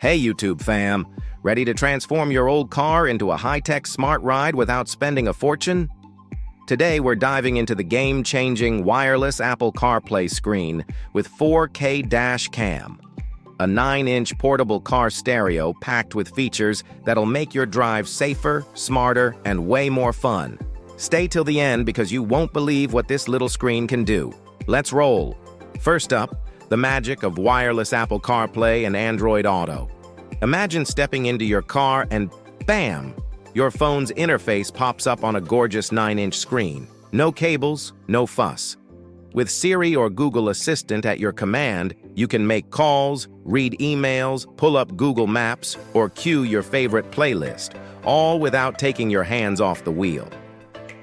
Hey YouTube fam, ready to transform your old car into a high-tech smart ride without spending a fortune? Today we're diving into the game-changing wireless Apple CarPlay screen with 4K dash cam, a 9-inch portable car stereo packed with features that'll make your drive safer, smarter, and way more fun. Stay till the end because you won't believe what this little screen can do. Let's roll. First up, the magic of wireless Apple CarPlay and Android Auto. Imagine stepping into your car and bam! Your phone's interface pops up on a gorgeous 9-inch screen. No cables, no fuss. With Siri or Google Assistant at your command, you can make calls, read emails, pull up Google Maps, or cue your favorite playlist, all without taking your hands off the wheel.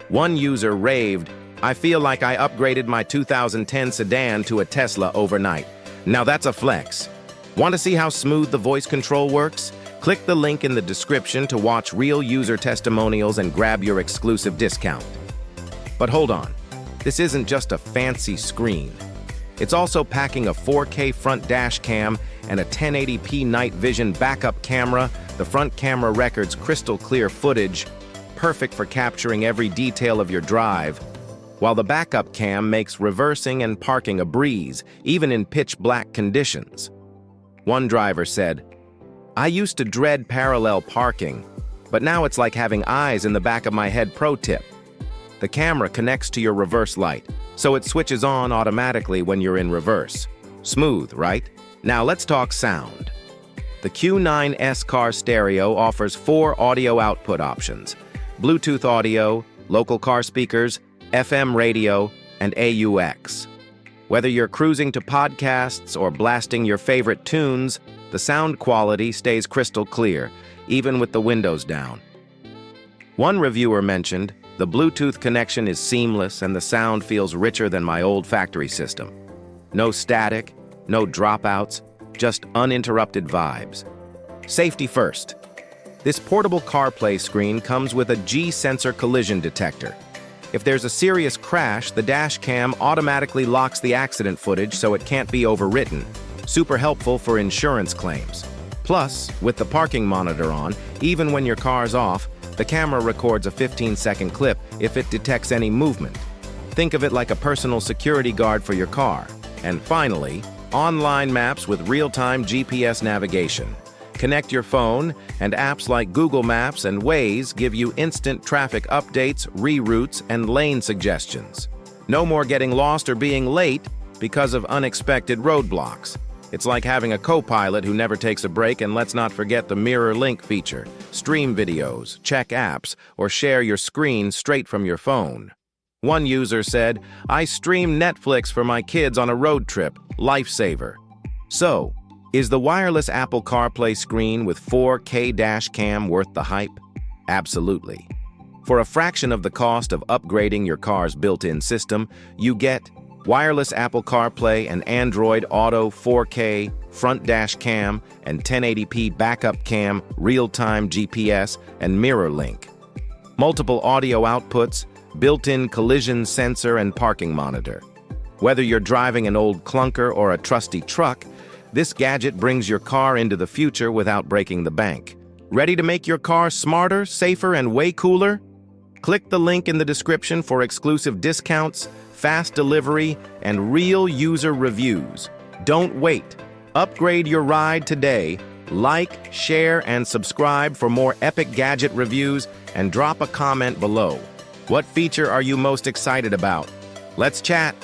One user raved, "I feel like I upgraded my 2010 sedan to a Tesla overnight. Now that's a flex." Want to see how smooth the voice control works? Click the link in the description to watch real user testimonials and grab your exclusive discount. But hold on, this isn't just a fancy screen. It's also packing a 4K front dash cam and a 1080p night vision backup camera. The front camera records crystal clear footage, perfect for capturing every detail of your drive, while the backup cam makes reversing and parking a breeze, even in pitch-black conditions. One driver said, "I used to dread parallel parking, but now it's like having eyes in the back of my head." Pro tip: the camera connects to your reverse light, so it switches on automatically when you're in reverse. Smooth, right? Now let's talk sound. The Q9S car stereo offers 4 audio output options: Bluetooth audio, local car speakers, FM radio, and AUX. Whether you're cruising to podcasts or blasting your favorite tunes, the sound quality stays crystal clear, even with the windows down. One reviewer mentioned, "The Bluetooth connection is seamless and the sound feels richer than my old factory system. No static, no dropouts, just uninterrupted vibes." Safety first. This portable CarPlay screen comes with a G-sensor collision detector. If there's a serious crash, the dash cam automatically locks the accident footage so it can't be overwritten. Super helpful for insurance claims. Plus, with the parking monitor on, even when your car's off, the camera records a 15-second clip if it detects any movement. Think of it like a personal security guard for your car. And finally, online maps with real-time GPS navigation. Connect your phone, and apps like Google Maps and Waze give you instant traffic updates, reroutes, and lane suggestions. No more getting lost or being late because of unexpected roadblocks. It's like having a co-pilot who never takes a break. And let's not forget the mirror link feature. Stream videos, check apps, or share your screen straight from your phone. One user said, "I stream Netflix for my kids on a road trip. Lifesaver." So, is the wireless Apple CarPlay screen with 4K dash cam worth the hype? Absolutely. For a fraction of the cost of upgrading your car's built-in system, you get wireless Apple CarPlay and Android Auto 4K, front dash cam, and 1080p backup cam, real-time GPS, and mirror link. Multiple audio outputs, built-in collision sensor, and parking monitor. Whether you're driving an old clunker or a trusty truck, this gadget brings your car into the future without breaking the bank. Ready to make your car smarter, safer, and way cooler? Click the link in the description for exclusive discounts, fast delivery, and real user reviews. Don't wait. Upgrade your ride today. Like, share, and subscribe for more epic gadget reviews, and drop a comment below. What feature are you most excited about? Let's chat.